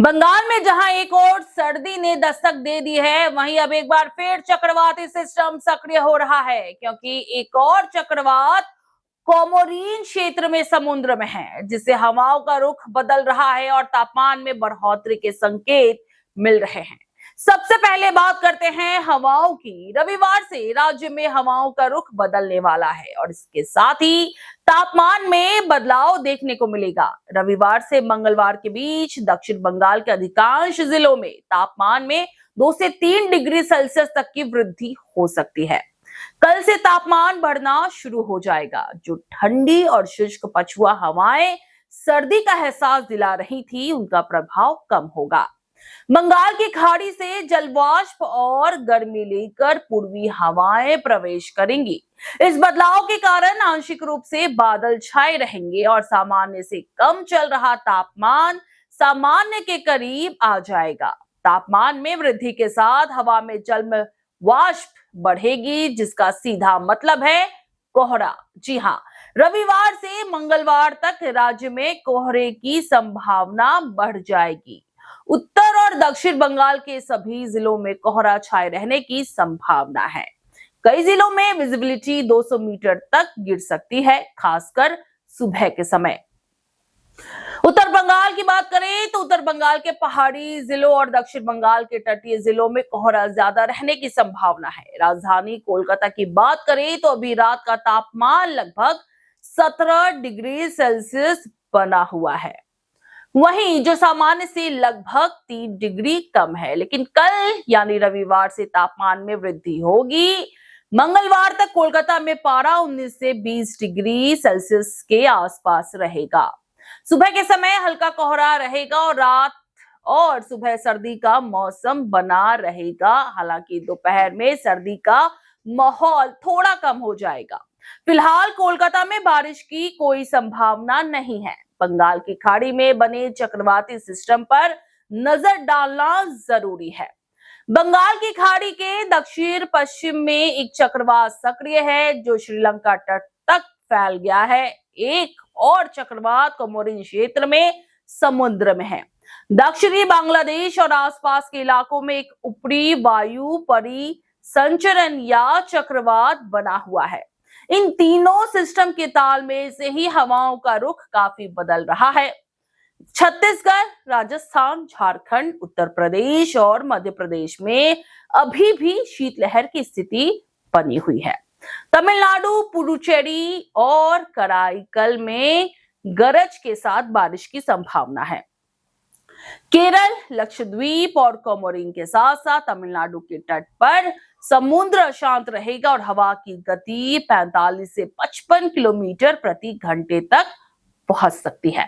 बंगाल में जहां एक और सर्दी ने दस्तक दे दी है, वहीं अब एक बार फिर चक्रवाती सिस्टम सक्रिय हो रहा है, क्योंकि एक और चक्रवात कोमोरीन क्षेत्र में समुद्र में है, जिससे हवाओं का रुख बदल रहा है और तापमान में बढ़ोतरी के संकेत मिल रहे हैं। सबसे पहले बात करते हैं हवाओं की। रविवार से राज्य में हवाओं का रुख बदलने वाला है और इसके साथ ही तापमान में बदलाव देखने को मिलेगा। रविवार से मंगलवार के बीच दक्षिण बंगाल के अधिकांश जिलों में तापमान में 2 से 3 डिग्री सेल्सियस तक की वृद्धि हो सकती है। कल से तापमान बढ़ना शुरू हो जाएगा। जो ठंडी और शुष्क पछुआ हवाएं सर्दी का एहसास दिला रही थी, उनका प्रभाव कम होगा। बंगाल की खाड़ी से जलवाष्प और गर्मी लेकर पूर्वी हवाएं प्रवेश करेंगी। इस बदलाव के कारण आंशिक रूप से बादल छाए रहेंगे और सामान्य से कम चल रहा तापमान सामान्य के करीब आ जाएगा। तापमान में वृद्धि के साथ हवा में जल वाष्प बढ़ेगी, जिसका सीधा मतलब है कोहरा। जी हाँ, रविवार से मंगलवार तक राज्य में कोहरे की संभावना बढ़ जाएगी। उत्तर और दक्षिण बंगाल के सभी जिलों में कोहरा छाए रहने की संभावना है। कई जिलों में विजिबिलिटी 200 मीटर तक गिर सकती है, खासकर सुबह के समय। उत्तर बंगाल की बात करें तो उत्तर बंगाल के पहाड़ी जिलों और दक्षिण बंगाल के तटीय जिलों में कोहरा ज्यादा रहने की संभावना है। राजधानी कोलकाता की बात करें तो अभी रात का तापमान लगभग 17 डिग्री सेल्सियस बना हुआ है, वहीं जो सामान्य से लगभग 3 डिग्री कम है। लेकिन कल यानी रविवार से तापमान में वृद्धि होगी। मंगलवार तक कोलकाता में पारा 19 से 20 डिग्री सेल्सियस के आसपास रहेगा। सुबह के समय हल्का कोहरा रहेगा और रात और सुबह सर्दी का मौसम बना रहेगा। हालांकि दोपहर में सर्दी का माहौल थोड़ा कम हो जाएगा। फिलहाल कोलकाता में बारिश की कोई संभावना नहीं है। बंगाल की खाड़ी में बने चक्रवाती सिस्टम पर नजर डालना जरूरी है। बंगाल की खाड़ी के दक्षिण पश्चिम में एक चक्रवात सक्रिय है, जो श्रीलंका तट तक फैल गया है। एक और चक्रवात कोमोरीन क्षेत्र में समुद्र में है। दक्षिणी बांग्लादेश और आसपास के इलाकों में एक ऊपरी वायु परिसंचरण या चक्रवात बना हुआ है। इन तीनों सिस्टम के तालमेल से ही हवाओं का रुख काफी बदल रहा है। छत्तीसगढ़, राजस्थान, झारखंड, उत्तर प्रदेश और मध्य प्रदेश में अभी भी शीतलहर की स्थिति बनी हुई है। तमिलनाडु, पुडुचेरी और कराईकल में गरज के साथ बारिश की संभावना है। केरल, लक्षद्वीप और कोमोरिन के साथ साथ तमिलनाडु के तट पर समुद्र शांत रहेगा और हवा की गति 45 से 55 किलोमीटर प्रति घंटे तक पहुंच सकती है।